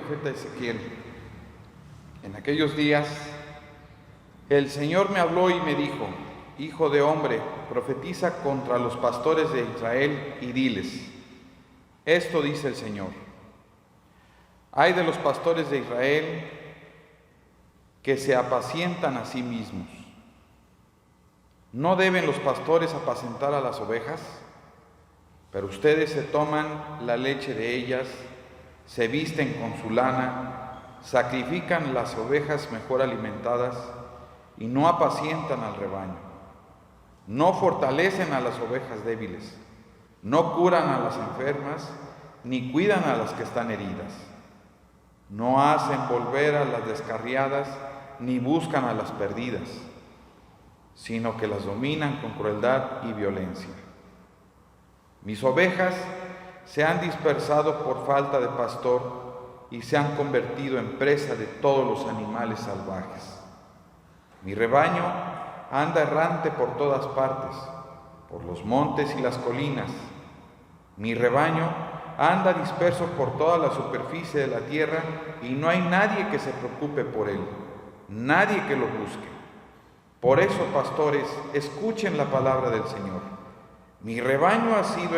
profeta Ezequiel. En aquellos días, el Señor me habló y me dijo: Hijo de hombre, profetiza contra los pastores de Israel y diles: esto dice el Señor. Ay de los pastores de Israel que se apacientan a sí mismos. ¿No deben los pastores apacentar a las ovejas? Pero ustedes se toman la leche de ellas, se visten con su lana, sacrifican las ovejas mejor alimentadas y no apacientan al rebaño. No fortalecen a las ovejas débiles, no curan a las enfermas, ni cuidan a las que están heridas. No hacen volver a las descarriadas, ni buscan a las perdidas, sino que las dominan con crueldad y violencia. Mis ovejas se han dispersado por falta de pastor y se han convertido en presa de todos los animales salvajes. Mi rebaño anda errante por todas partes, por los montes y las colinas. Mi rebaño anda disperso por toda la superficie de la tierra y no hay nadie que se preocupe por él, nadie que lo busque. Por eso, pastores, escuchen la palabra del Señor. Mi rebaño ha sido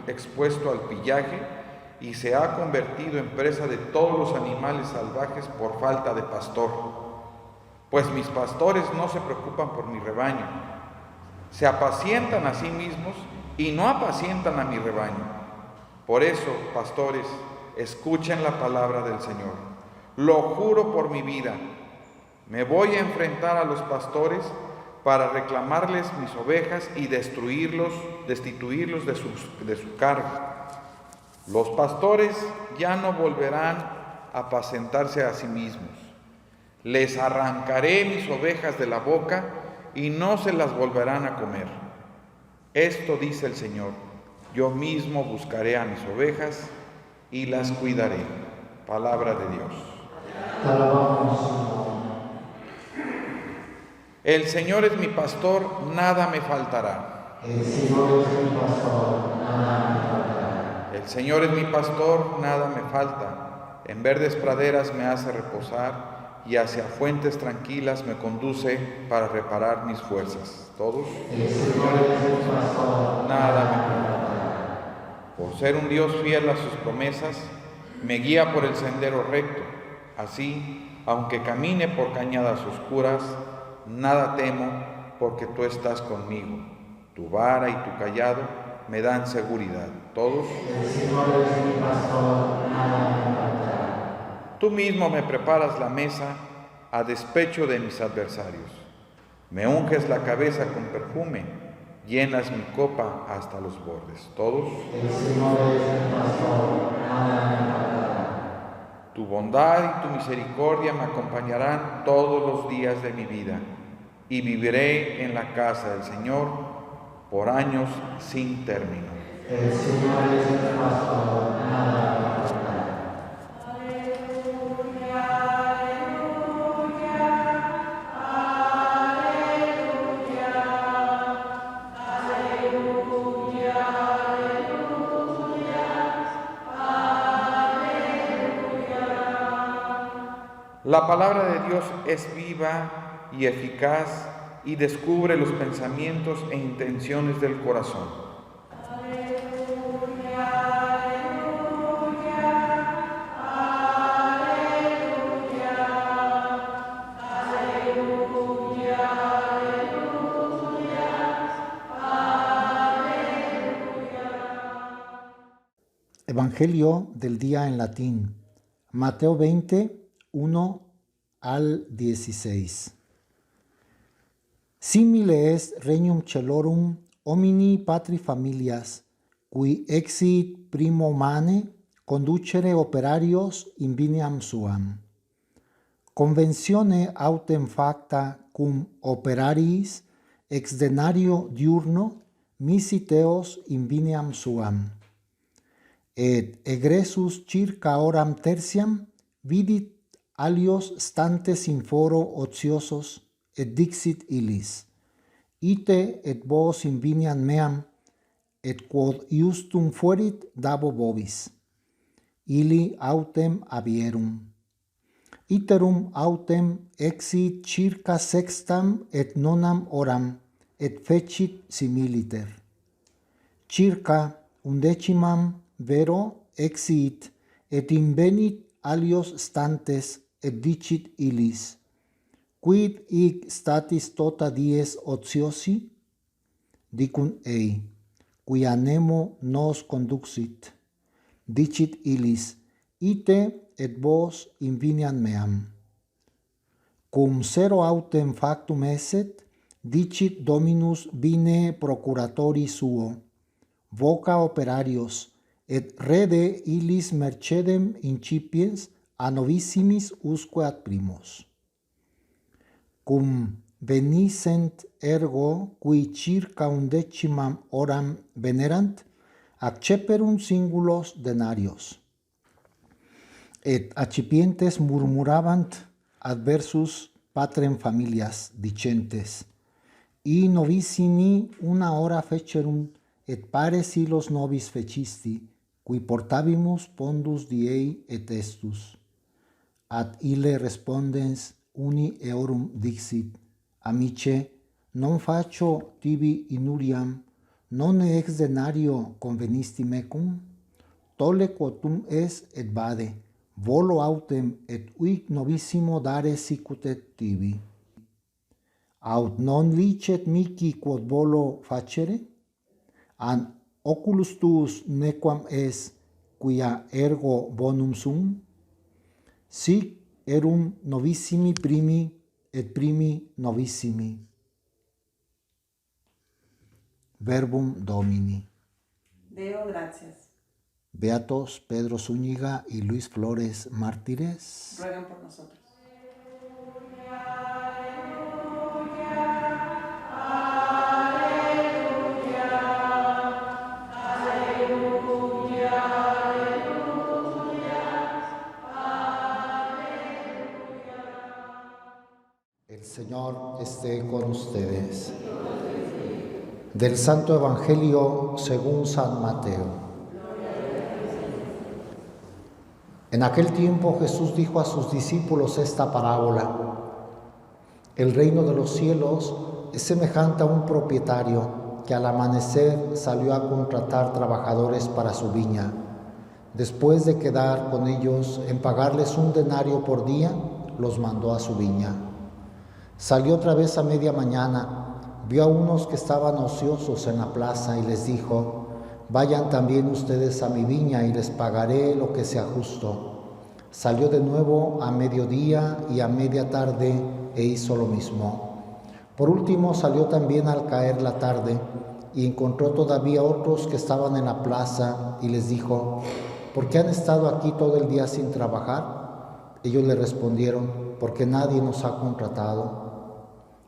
expuesto al pillaje y se ha convertido en presa de todos los animales salvajes por falta de pastor. Pues mis pastores no se preocupan por mi rebaño, se apacientan a sí mismos y no apacientan a mi rebaño. Por eso, pastores, escuchen la palabra del Señor. Lo juro por mi vida, me voy a enfrentar a los pastores para reclamarles mis ovejas y destituirlos de su carga. Los pastores ya no volverán a apacentarse a sí mismos. Les arrancaré mis ovejas de la boca y no se las volverán a comer. Esto dice el Señor: yo mismo buscaré a mis ovejas y las cuidaré. Palabra de Dios. Te alabamos, Señor. El Señor es mi pastor, nada me faltará. El Señor es mi pastor, nada me faltará. El Señor es mi pastor, nada me falta. En verdes praderas me hace reposar y hacia fuentes tranquilas me conduce para reparar mis fuerzas. ¿Todos? El Señor es mi pastor, Nada me faltará. Por ser un Dios fiel a sus promesas, me guía por el sendero recto. Así, aunque camine por cañadas oscuras, nada temo, porque tú estás conmigo. Tu vara y tu callado me dan seguridad. ¿Todos? El Señor es mi pastor, nada me faltará. Tú mismo me preparas la mesa a despecho de mis adversarios. Me unges la cabeza con perfume, llenas mi copa hasta los bordes. ¿Todos? El Señor es mi pastor, nada me faltará. Tu bondad y tu misericordia me acompañarán todos los días de mi vida, y viviré en la casa del Señor por años sin término. El Señor es mi pastor, nada me faltará. La palabra de Dios es viva y eficaz y descubre los pensamientos e intenciones del corazón. Evangelio del día en latín. Mateo 20, 1 al 16. Simile est regnum celorum homini patri familias, qui exit primo mane conducere operarios in vineam suam. Conventione autem facta cum operariis ex denario diurno misit eos in vineam suam. Et egressus circa horam tertiam vidit alios stantes in foro ociosos, et dixit illis: ite et vos in vineam meam, et quod iustum fuerit dabo vobis. ili autem avierum. Iterum autem exit circa sextam et nonam horam, et fecit similiter. Circa undecimam vero exit, et invenit alios stantes, et dicit illis: quid hic statis tota dies ociosi? Dicun ei: quia nemo nos conduxit. Dicit illis: ite et vos inveniam meam. Cum sero autem factum esset, dicit Dominus bine procuratori suo: voca operarios, et rede illis mercedem incipiens a novissimis usque ad primos. Cum veniscent ergo qui circa undecimam horam venerant, acceperunt singulos denarios. Et accipientes murmurabant adversus patrem familias, dicentes: I novissimi una hora fecerunt, et pares illos nobis fecisti, qui portabimus pondus diei et estus. Ad ille respondens uni eorum dixit: amice, non facio tibi inuriam, non ex denario convenisti mecum? Tolle quotum es et vade, volo autem et uic novissimo dare sicut et tibi. Aut non licet mihi quod volo facere? An oculus tuus nequam es, quia ergo bonum sum? Sic erum novissimi primi et primi novissimi. Verbum Domini. Deo gracias. Beatos Pedro Zúñiga y Luis Flores mártires. Ruegan por nosotros. El Señor esté con ustedes. Del Santo Evangelio según San Mateo. En aquel tiempo Jesús dijo a sus discípulos esta parábola: el reino de los cielos es semejante a un propietario que al amanecer salió a contratar trabajadores para su viña. Después de quedar con ellos en pagarles un denario por día, los mandó a su viña. Salió otra vez a media mañana, vio a unos que estaban ociosos en la plaza y les dijo: vayan también ustedes a mi viña y les pagaré lo que sea justo. Salió de nuevo a mediodía y a media tarde e hizo lo mismo. Por último salió también al caer la tarde y encontró todavía otros que estaban en la plaza y les dijo: ¿por qué han estado aquí todo el día sin trabajar? Ellos le respondieron: porque nadie nos ha contratado.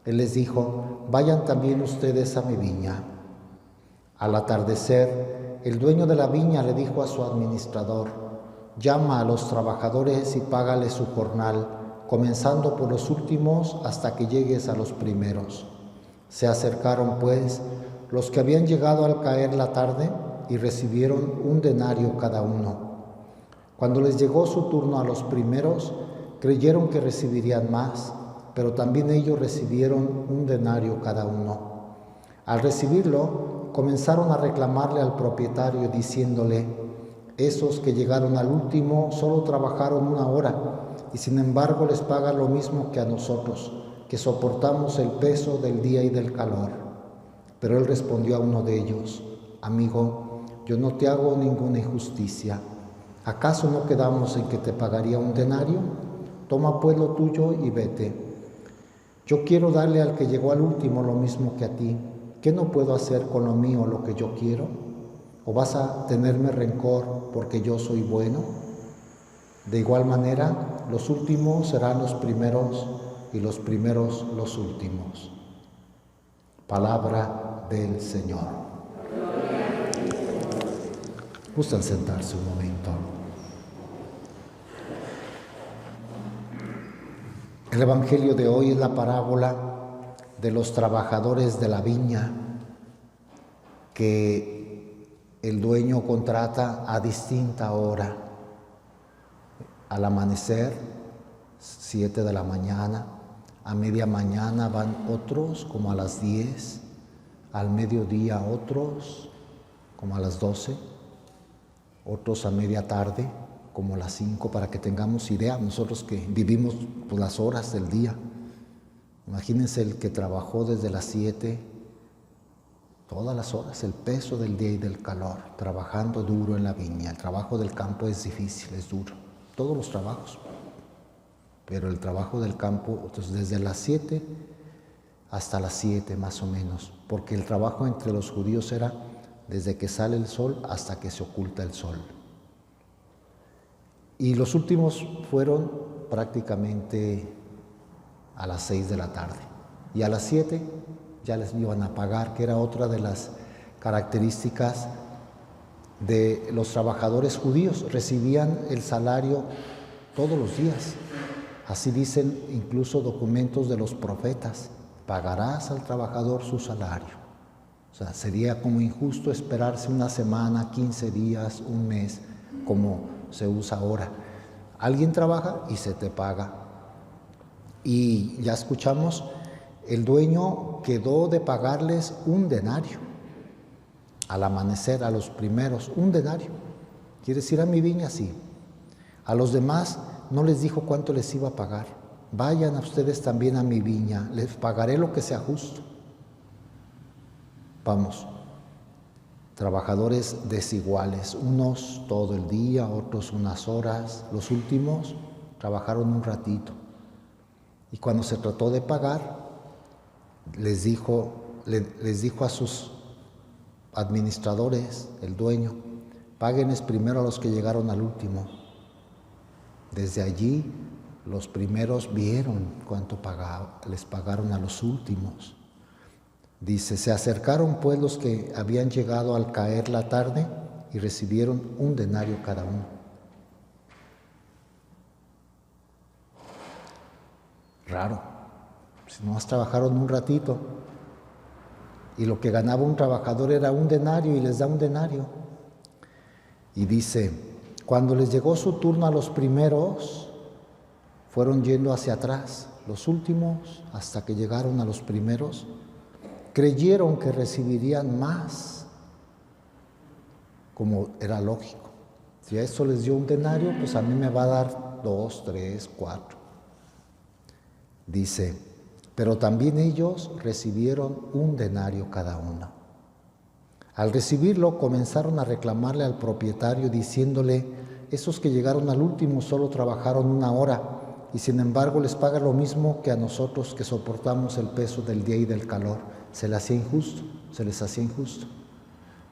Él les dijo: vayan también ustedes a mi viña. Al atardecer, el dueño de la viña le dijo a su administrador: llama a los trabajadores y págales su jornal, comenzando por los últimos hasta que llegues a los primeros. Se acercaron, pues, los que habían llegado al caer la tarde y recibieron un denario cada uno. Cuando les llegó su turno a los primeros, creyeron que recibirían más, pero también ellos recibieron un denario cada uno. Al recibirlo, comenzaron a reclamarle al propietario diciéndole: esos que llegaron al último solo trabajaron una hora y sin embargo les paga lo mismo que a nosotros, que soportamos el peso del día y del calor. Pero él respondió a uno de ellos: amigo, yo no te hago ninguna injusticia. ¿Acaso no quedamos en que te pagaría un denario? Toma pues lo tuyo y vete. Yo quiero darle al que llegó al último lo mismo que a ti. ¿Qué no puedo hacer con lo mío lo que yo quiero? ¿O vas a tenerme rencor porque yo soy bueno? De igual manera, los últimos serán los primeros y los primeros los últimos. Palabra del Señor. Gustan sentarse un momento. El Evangelio de hoy es la parábola de los trabajadores de la viña que el dueño contrata a distinta hora. Al amanecer, 7 de la mañana, a media mañana van otros como a las 10, al mediodía otros como a las 12, otros a media tarde como a las 5, para que tengamos idea, nosotros que vivimos pues, las horas del día. Imagínense el que trabajó desde las 7, todas las horas, el peso del día y del calor, trabajando duro en la viña. El trabajo del campo es difícil, es duro, todos los trabajos. Pero el trabajo del campo, entonces desde las 7 hasta las 7 más o menos, porque el trabajo entre los judíos era desde que sale el sol hasta que se oculta el sol. Y los últimos fueron prácticamente a las 6 de la tarde. Y a las 7 ya les iban a pagar, que era otra de las características de los trabajadores judíos. Recibían el salario todos los días. Así dicen incluso documentos de los profetas: pagarás al trabajador su salario. O sea, sería como injusto esperarse una semana, 15 días, un mes, como se usa ahora. Alguien trabaja y se te paga. Y ya escuchamos, el dueño quedó de pagarles un denario. Al amanecer, a los primeros, un denario. ¿Quieres ir a mi viña? Sí. A los demás no les dijo cuánto les iba a pagar. Vayan a ustedes también a mi viña, les pagaré lo que sea justo. Vamos, trabajadores desiguales, unos todo el día, otros unas horas. Los últimos trabajaron un ratito. Y cuando se trató de pagar, les dijo a sus administradores, el dueño: páguenles primero a los que llegaron al último. Desde allí los primeros vieron cuánto les pagaron a los últimos. Dice: se acercaron pues los que habían llegado al caer la tarde y recibieron un denario cada uno. Raro, si nomás trabajaron un ratito y lo que ganaba un trabajador era un denario y les da un denario. Y dice: cuando les llegó su turno a los primeros, fueron yendo hacia atrás. Los últimos, hasta que llegaron a los primeros, creyeron que recibirían más, como era lógico. Si a eso les dio un denario, pues a mí me va a dar 2, 3, 4. Dice: pero también ellos recibieron un denario cada uno. Al recibirlo, comenzaron a reclamarle al propietario, diciéndole: esos que llegaron al último solo trabajaron 1 hora, y sin embargo les paga lo mismo que a nosotros que soportamos el peso del día y del calor. Se les hacía injusto.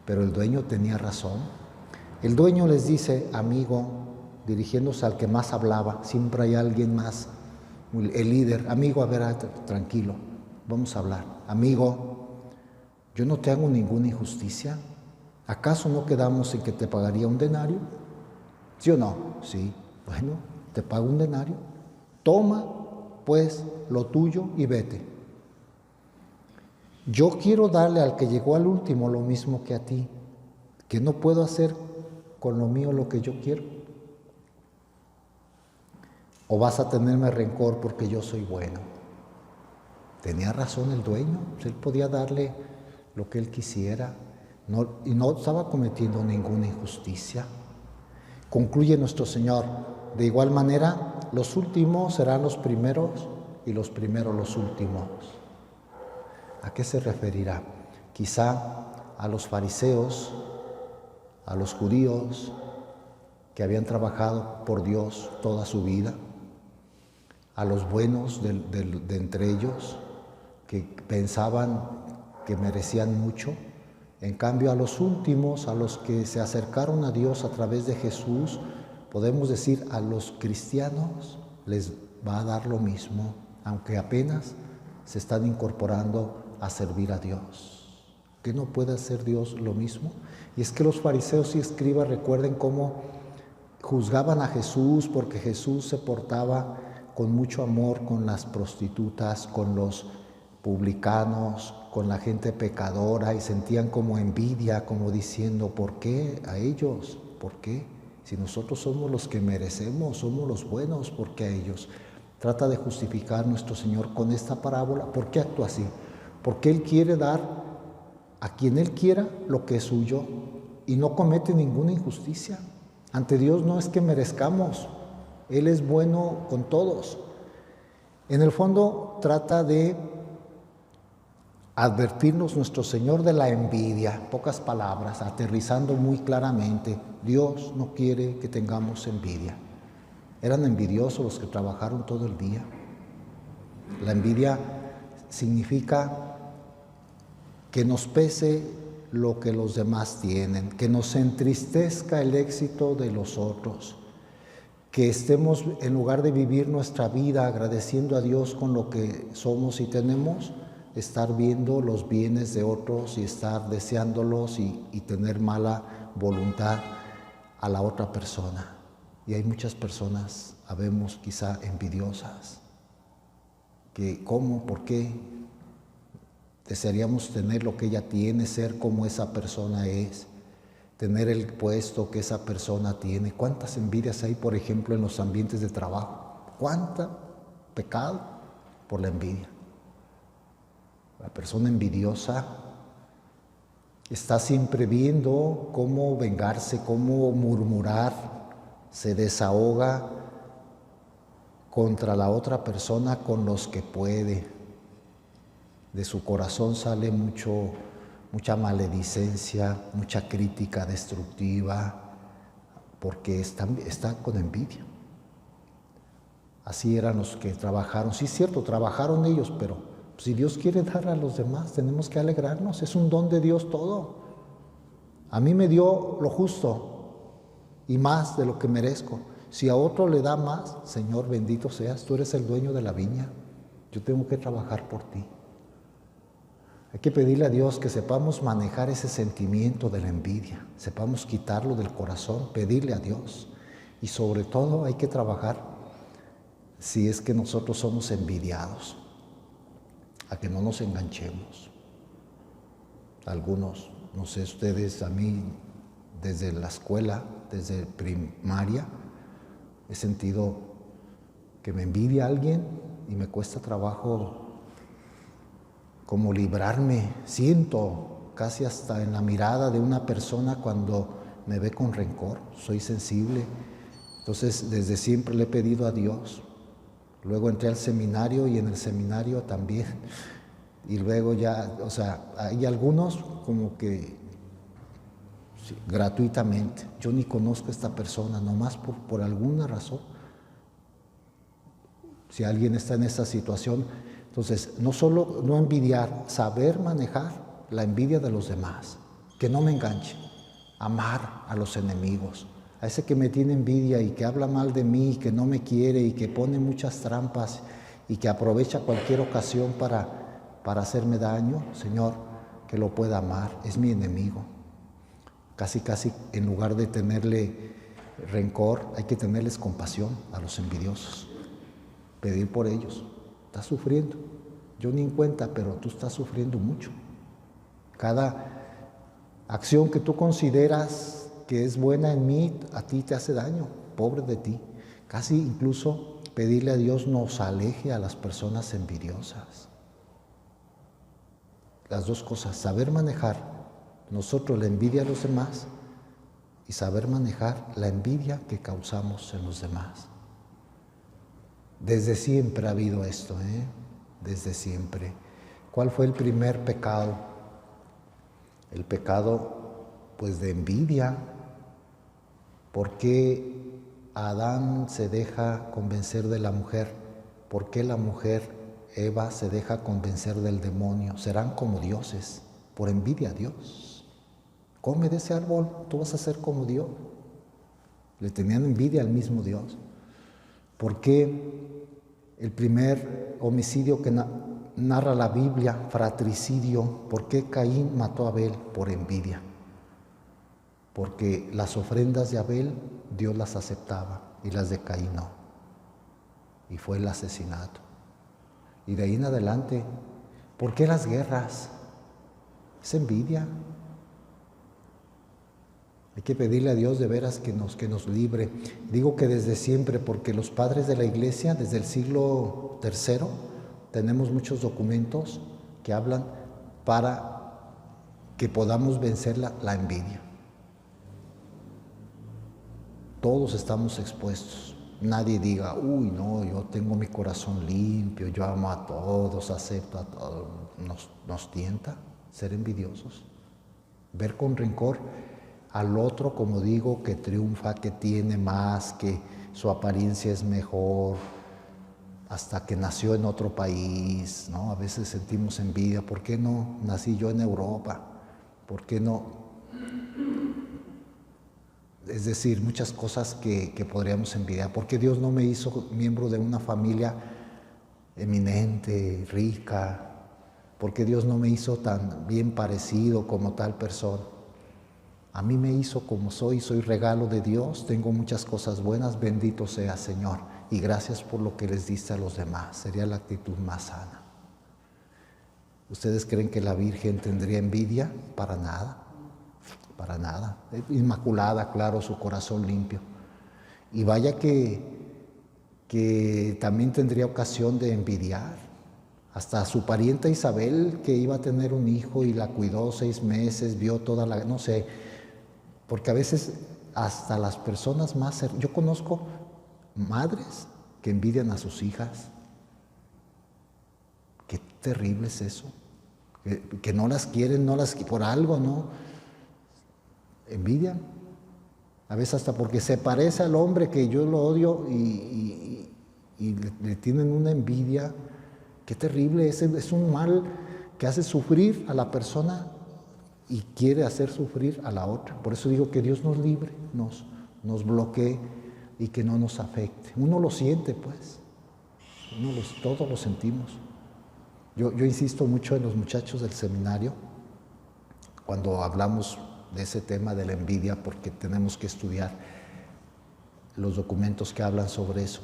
Pero el dueño tenía razón. El dueño les dice: amigo, dirigiéndose al que más hablaba, siempre hay alguien más, el líder: amigo, a ver, tranquilo, vamos a hablar. Amigo, yo no te hago ninguna injusticia. ¿Acaso no quedamos en que te pagaría un denario? ¿Sí o no? Sí. Bueno, te pago un denario. Toma, pues, lo tuyo y vete. Yo quiero darle al que llegó al último lo mismo que a ti, que no puedo hacer con lo mío lo que yo quiero. ¿O vas a tenerme rencor porque yo soy bueno? Tenía razón el dueño, él podía darle lo que él quisiera, y no estaba cometiendo ninguna injusticia. Concluye nuestro Señor: de igual manera, los últimos serán los primeros y los primeros los últimos. ¿A qué se referirá? Quizá a los fariseos, a los judíos que habían trabajado por Dios toda su vida, a los buenos de entre ellos que pensaban que merecían mucho. En cambio, a los últimos, a los que se acercaron a Dios a través de Jesús, podemos decir, a los cristianos les va a dar lo mismo, aunque apenas se están incorporando a servir a Dios. ¿Qué no puede hacer Dios lo mismo? Y es que los fariseos y escribas, recuerden cómo juzgaban a Jesús, porque Jesús se portaba con mucho amor con las prostitutas, con los publicanos, con la gente pecadora, y sentían como envidia, como diciendo: ¿por qué a ellos? ¿Por qué? Si nosotros somos los que merecemos, somos los buenos, ¿por qué a ellos? Trata de justificar nuestro Señor con esta parábola. ¿Por qué actúa así? Porque Él quiere dar a quien Él quiera lo que es suyo y no comete ninguna injusticia. Ante Dios no es que merezcamos, Él es bueno con todos. En el fondo trata de advertirnos nuestro Señor de la envidia, pocas palabras, aterrizando muy claramente. Dios no quiere que tengamos envidia. Eran envidiosos los que trabajaron todo el día. La envidia significa que nos pese lo que los demás tienen, que nos entristezca el éxito de los otros, que estemos, en lugar de vivir nuestra vida agradeciendo a Dios con lo que somos y tenemos, estar viendo los bienes de otros y estar deseándolos y tener mala voluntad a la otra persona. Y hay muchas personas, habemos quizá envidiosas, que ¿cómo? ¿Por qué? Desearíamos tener lo que ella tiene, ser como esa persona es, tener el puesto que esa persona tiene. ¿Cuántas envidias hay, por ejemplo, en los ambientes de trabajo? ¿Cuánto pecado por la envidia? La persona envidiosa está siempre viendo cómo vengarse, cómo murmurar, se desahoga contra la otra persona con los que puede. De su corazón sale mucha maledicencia, mucha crítica destructiva, porque está con envidia. Así eran los que trabajaron. Sí, es cierto, trabajaron ellos, pero si Dios quiere dar a los demás, tenemos que alegrarnos. Es un don de Dios todo. A mí me dio lo justo y más de lo que merezco. Si a otro le da más, Señor, bendito seas, tú eres el dueño de la viña. Yo tengo que trabajar por ti. Hay que pedirle a Dios que sepamos manejar ese sentimiento de la envidia, sepamos quitarlo del corazón, pedirle a Dios. Y sobre todo hay que trabajar si es que nosotros somos envidiados, a que no nos enganchemos. Algunos, no sé ustedes, a mí desde la escuela, desde primaria, he sentido que me envidia alguien y me cuesta trabajo como librarme. Siento casi hasta en la mirada de una persona cuando me ve con rencor, soy sensible. Entonces desde siempre le he pedido a Dios. Luego entré al seminario y en el seminario también. Y luego ya, o sea, hay algunos como que sí, gratuitamente. Yo ni conozco a esta persona, nomás por alguna razón. Si alguien está en esa situación, entonces no solo no envidiar, saber manejar la envidia de los demás, que no me enganche, amar a los enemigos, a ese que me tiene envidia y que habla mal de mí, y que no me quiere y que pone muchas trampas y que aprovecha cualquier ocasión para hacerme daño. Señor, que lo pueda amar, es mi enemigo. Casi en lugar de tenerle rencor, hay que tenerles compasión a los envidiosos, pedir por ellos. Estás sufriendo, yo ni en cuenta, pero tú estás sufriendo mucho. Cada acción que tú consideras que es buena en mí, a ti te hace daño, pobre de ti. Casi incluso pedirle a Dios nos aleje a las personas envidiosas. Las dos cosas, saber manejar nosotros la envidia a los demás y saber manejar la envidia que causamos en los demás. Desde siempre ha habido esto, desde siempre. ¿Cuál fue el primer pecado? El pecado, pues, de envidia. ¿Por qué Adán se deja convencer de la mujer? ¿Por qué la mujer, Eva, se deja convencer del demonio? Serán como dioses, por envidia a Dios. Come de ese árbol, tú vas a ser como Dios. Le tenían envidia al mismo Dios. ¿Por qué el primer homicidio que narra la Biblia, fratricidio? ¿Por qué Caín mató a Abel? Por envidia. Porque las ofrendas de Abel Dios las aceptaba y las de Caín no. Y fue el asesinato. Y de ahí en adelante, ¿por qué las guerras? Es envidia. Hay que pedirle a Dios de veras que nos libre. Digo que desde siempre, porque los padres de la Iglesia, desde el siglo III, tenemos muchos documentos que hablan para que podamos vencer la envidia. Todos estamos expuestos. Nadie diga, uy, no, yo tengo mi corazón limpio, yo amo a todos, acepto a todos. Nos tienta ser envidiosos, ver con rencor al otro, como digo, que triunfa, que tiene más, que su apariencia es mejor, hasta que nació en otro país, ¿no? A veces sentimos envidia. ¿Por qué no nací yo en Europa? ¿Por qué no? Es decir, muchas cosas que podríamos envidiar. ¿Por qué Dios no me hizo miembro de una familia eminente, rica? ¿Por qué Dios no me hizo tan bien parecido como tal persona? A mí me hizo como soy regalo de Dios, tengo muchas cosas buenas, bendito sea Señor, y gracias por lo que les diste a los demás. Sería la actitud más sana. ¿Ustedes creen que la Virgen tendría envidia? Para nada, para nada. Inmaculada, claro, su corazón limpio. Y vaya que también tendría ocasión de envidiar. Hasta su parienta Isabel, que iba a tener un hijo y la cuidó 6 meses, vio toda la... no sé, porque a veces hasta las personas más... Yo conozco madres que envidian a sus hijas. Qué terrible es eso. Que no las quieren, por algo, ¿no? Envidian. A veces hasta porque se parece al hombre que yo lo odio y le tienen una envidia. Qué terrible, es un mal que hace sufrir a la persona y quiere hacer sufrir a la otra. Por eso digo que Dios nos libre, nos bloquee y que no nos afecte. Uno lo siente, pues. Todos lo sentimos. Yo insisto mucho en los muchachos del seminario cuando hablamos de ese tema de la envidia, porque tenemos que estudiar los documentos que hablan sobre eso.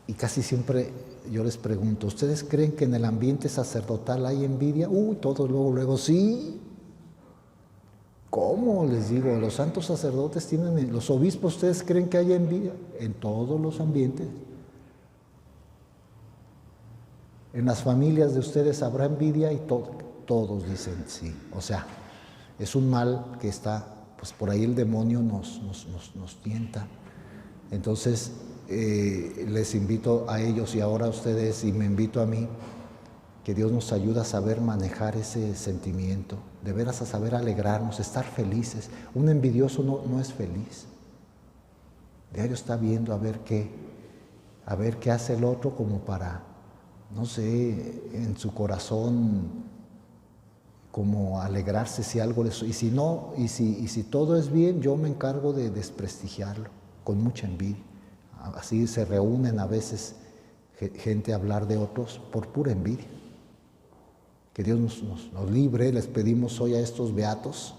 Y casi siempre yo les pregunto, ¿ustedes creen que en el ambiente sacerdotal hay envidia? Todos luego, sí. ¿Cómo? Les digo, los santos sacerdotes tienen, los obispos, ¿ustedes creen que hay envidia? En todos los ambientes. En las familias de ustedes habrá envidia y todos dicen sí. O sea, es un mal que está, pues por ahí el demonio nos tienta. Entonces, les invito a ellos y ahora a ustedes, y me invito a mí, que Dios nos ayude a saber manejar ese sentimiento, de veras a saber alegrarnos, estar felices. Un envidioso no es feliz. Diario está viendo a ver qué hace el otro, como para, no sé, en su corazón, como alegrarse si algo les... Y si no, y si todo es bien, yo me encargo de desprestigiarlo, con mucha envidia. Así se reúnen a veces gente a hablar de otros por pura envidia. Que Dios nos libre. Les pedimos hoy a estos beatos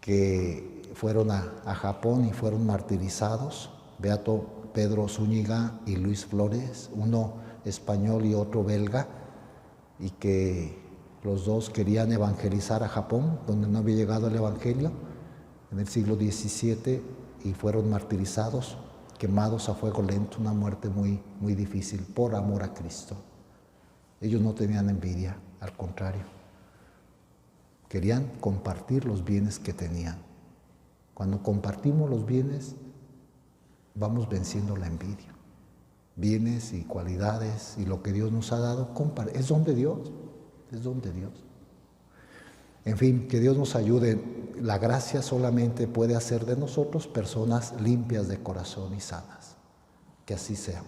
que fueron a Japón y fueron martirizados, Beato Pedro Zúñiga y Luis Flores, uno español y otro belga, y que los dos querían evangelizar a Japón, donde no había llegado el Evangelio, en el siglo XVII, y fueron martirizados, quemados a fuego lento, una muerte muy, muy difícil, por amor a Cristo. Ellos no tenían envidia, al contrario. Querían compartir los bienes que tenían. Cuando compartimos los bienes, vamos venciendo la envidia. Bienes y cualidades y lo que Dios nos ha dado, es don de Dios, es don de Dios. En fin, que Dios nos ayude. La gracia solamente puede hacer de nosotros personas limpias de corazón y sanas. Que así sea.